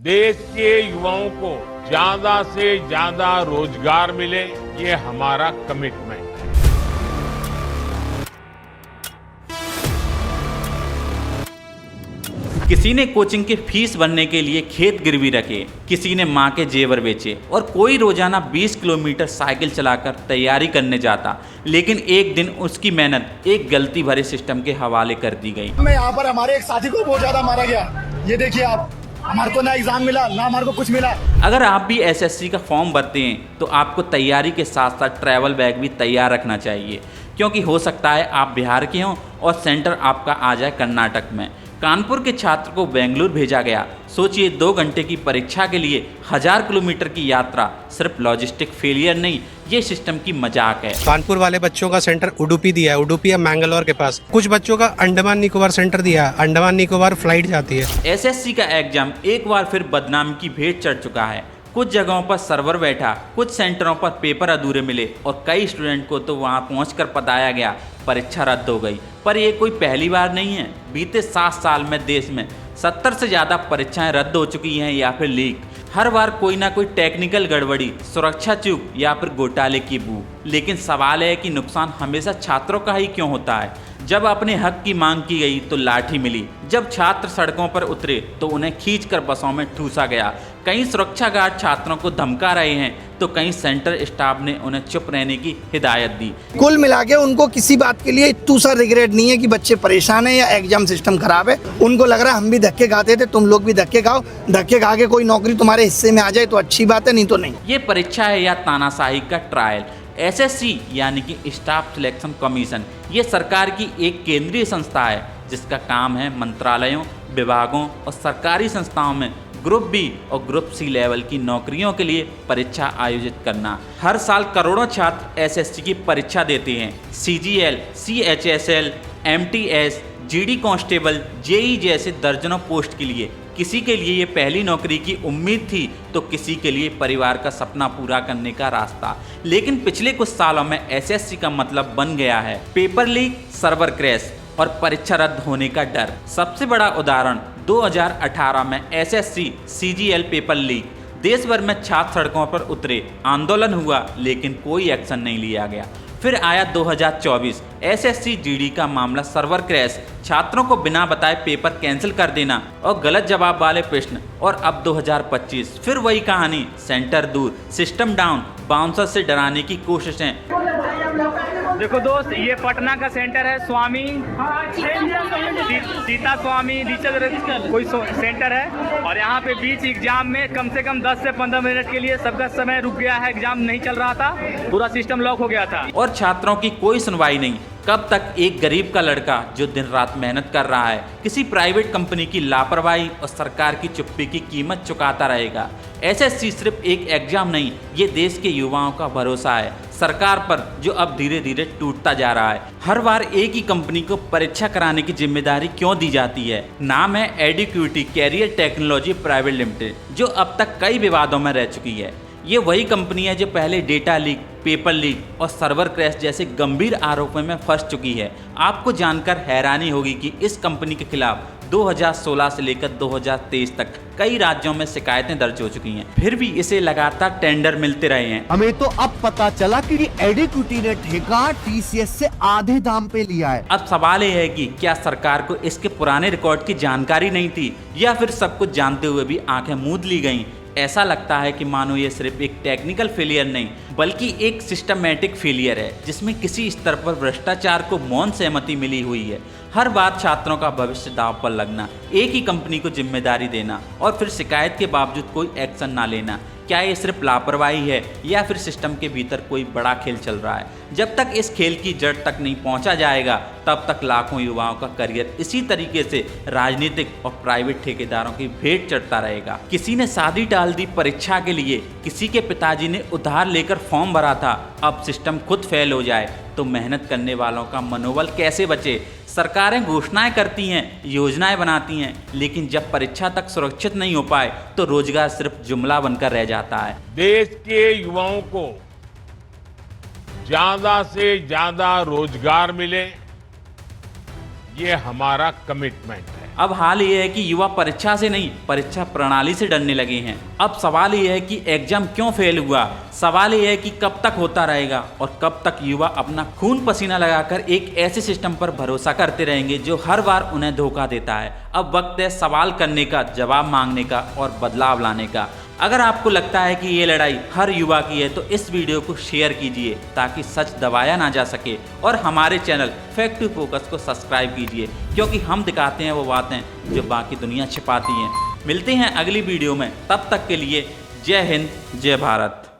देश के युवाओं को ज्यादा से ज्यादा रोजगार मिले, ये हमारा कमिटमेंट है। किसी ने कोचिंग की फीस भरने के लिए खेत गिरवी रखे, किसी ने मां के जेवर बेचे और कोई रोजाना 20 किलोमीटर साइकिल चलाकर तैयारी करने जाता, लेकिन एक दिन उसकी मेहनत एक गलती भरे सिस्टम के हवाले कर दी गई। मैं यहाँ पर हमारे एक साथी को बहुत ज्यादा मारा गया, ये देखिए आप, हमारे को ना एग्जाम मिला ना हमारे को कुछ मिला। अगर आप भी एसएससी का फॉर्म भरते हैं तो आपको तैयारी के साथ साथ ट्रैवल बैग भी तैयार रखना चाहिए, क्योंकि हो सकता है आप बिहार के हों और सेंटर आपका आ जाए कर्नाटक में। कानपुर के छात्र को बेंगलुरु भेजा गया। सोचिए 2 घंटे की परीक्षा के लिए 1000 किलोमीटर की यात्रा। सिर्फ लॉजिस्टिक फेलियर नहीं, ये सिस्टम की मजाक है। कानपुर वाले बच्चों का सेंटर उडुपी दिया है, उडुपी है मैंगलोर के पास। कुछ बच्चों का अंडमान निकोबार सेंटर दिया है, अंडमान निकोबार फ्लाइट जाती है। एसएससी का एग्जाम एक बार फिर बदनामी की भेंट चढ़ चुका है। कुछ जगहों पर सर्वर बैठा, कुछ सेंटरों पर पेपर अधूरे मिले और कई स्टूडेंट को तो वहां पहुंचकर बताया गया परीक्षा रद्द हो गई। पर ये कोई पहली बार नहीं है। बीते 7 साल में देश में 70 से ज़्यादा परीक्षाएं रद्द हो चुकी हैं या फिर लीक। हर बार कोई ना कोई टेक्निकल गड़बड़ी, सुरक्षा चूक या फिर घोटाले की बू। लेकिन सवाल है कि नुकसान हमेशा छात्रों का ही क्यों होता है? जब अपने हक की मांग की गई तो लाठी मिली, जब छात्र सड़कों पर उतरे तो उन्हें खींचकर बसों में ठूसा गया। कई सुरक्षा गार्ड छात्रों को धमका रहे हैं तो कई सेंटर स्टाफ ने उन्हें चुप रहने की हिदायत दी। कुल मिला के उनको किसी बात के लिए दूसरा रिग्रेट नहीं है कि बच्चे परेशान है या एग्जाम सिस्टम खराब है। उनको लग रहा है हम भी धक्के खाते थे, तुम लोग भी धक्के खाओ, धक्के खा के कोई नौकरी तुम्हारे हिस्से में आ जाए तो अच्छी बात है, नहीं तो नहीं। ये परीक्षा है या तानाशाही का ट्रायल? एसएससी यानी कि स्टाफ सिलेक्शन कमीशन, ये सरकार की एक केंद्रीय संस्था है जिसका काम है मंत्रालयों, विभागों और सरकारी संस्थाओं में ग्रुप बी और ग्रुप सी लेवल की नौकरियों के लिए परीक्षा आयोजित करना। हर साल करोड़ों छात्र एसएससी की परीक्षा देते हैं। CGL, CHSL, MTS, GD constable, JE जैसे दर्जनों पोस्ट के लिए। किसी के लिए ये पहली नौकरी की उम्मीद थी तो किसी के लिए परिवार का सपना पूरा करने का रास्ता। लेकिन पिछले कुछ सालों में एसएससी का मतलब बन गया है पेपर लीक, सर्वर क्रैश और परीक्षा रद्द होने का डर। सबसे बड़ा उदाहरण 2018 में एसएससी सीजीएल पेपर लीक। देश भर में छात्र सड़कों पर उतरे, आंदोलन हुआ, लेकिन कोई एक्शन नहीं लिया गया। फिर आया 2024 एसएससी जीडी का मामला, सर्वर क्रैश, छात्रों को बिना बताए पेपर कैंसिल कर देना और गलत जवाब वाले प्रश्न। और अब 2025 फिर वही कहानी, सेंटर दूर, सिस्टम डाउन, बाउंसर से डराने की कोशिशें। देखो दोस्त, ये पटना का सेंटर है, स्वामी सीता स्वामी कोई सेंटर है और यहाँ पे बीच एग्जाम में कम से कम 10 से 15 मिनट के लिए सबका समय रुक गया है। एग्जाम नहीं चल रहा था, पूरा सिस्टम लॉक हो गया था और छात्रों की कोई सुनवाई नहीं। कब तक एक गरीब का लड़का जो दिन रात मेहनत कर रहा है किसी प्राइवेट कंपनी की लापरवाही और सरकार की चुप्पी की कीमत चुकाता रहेगा? एसएससी सिर्फ एक एग्जाम नहीं, ये देश के युवाओं का भरोसा है सरकार पर, जो अब धीरे धीरे टूटता जा रहा है। हर बार एक ही कंपनी को परीक्षा कराने की जिम्मेदारी क्यों दी जाती है? नाम है एडिक्यूटी कैरियर टेक्नोलॉजी प्राइवेट लिमिटेड, जो अब तक कई विवादों में रह चुकी है। ये वही कंपनी है जो पहले डेटा लीक, पेपर लीक और सर्वर क्रैश जैसे गंभीर आरोपों में फंस चुकी है। आपको जानकर हैरानी होगी कि इस कंपनी के खिलाफ 2016 से लेकर 2023 तक कई राज्यों में शिकायतें दर्ज हो चुकी हैं। फिर भी इसे लगातार टेंडर मिलते रहे हैं। हमें तो अब पता चला कि एडिक्यूटी ने ठेका टीसीएस से आधे दाम पे लिया है। अब सवाल ये है कि क्या सरकार को इसके पुराने रिकॉर्ड की जानकारी नहीं थी या फिर सब कुछ जानते हुए भी आंखें मूंद ली गईं? ऐसा लगता है कि मानो ये सिर्फ एक टेक्निकल फेलियर नहीं बल्कि एक सिस्टमैटिक फेलियर है, जिसमें किसी स्तर पर भ्रष्टाचार को मौन सहमति मिली हुई है। हर बार छात्रों का भविष्य दांव पर लगना, एक ही कंपनी को जिम्मेदारी देना और फिर शिकायत के बावजूद कोई एक्शन ना लेना। क्या ये सिर्फ लापरवाही है या फिर सिस्टम के भीतर कोई बड़ा खेल चल रहा है? जब तक इस खेल की जड़ तक नहीं पहुंचा जाएगा तब तक लाखों युवाओं का करियर इसी तरीके से राजनीतिक और प्राइवेट ठेकेदारों की भेंट चढ़ता रहेगा। किसी ने शादी टाल दी परीक्षा के लिए, किसी के पिताजी ने उधार लेकर फॉर्म भरा था। अब सिस्टम खुद फेल हो जाए तो मेहनत करने वालों का मनोबल कैसे बचे? सरकारें घोषणाएं करती हैं, योजनाएं बनाती हैं, लेकिन जब परीक्षा तक सुरक्षित नहीं हो पाए तो रोजगार सिर्फ जुमला बनकर रह जाता है। देश के युवाओं को ज्यादा से ज्यादा रोजगार मिले, ये हमारा कमिटमेंट है। अब हाल ये है कि युवा परीक्षा से नहीं, परीक्षा प्रणाली से डरने लगे हैं। अब सवाल ये है कि एग्जाम क्यों फेल हुआ, सवाल ये है कि कब तक होता रहेगा और कब तक युवा अपना खून पसीना लगाकर एक ऐसे सिस्टम पर भरोसा करते रहेंगे जो हर बार उन्हें धोखा देता है। अब वक्त है सवाल करने का, जवाब मांगने का और बदलाव लाने का। अगर आपको लगता है कि ये लड़ाई हर युवा की है तो इस वीडियो को शेयर कीजिए ताकि सच दबाया ना जा सके, और हमारे चैनल फैक्ट टू फोकस को सब्सक्राइब कीजिए, क्योंकि हम दिखाते हैं वो बातें जो बाकी दुनिया छिपाती हैं। मिलते हैं अगली वीडियो में, तब तक के लिए जय हिंद, जय भारत।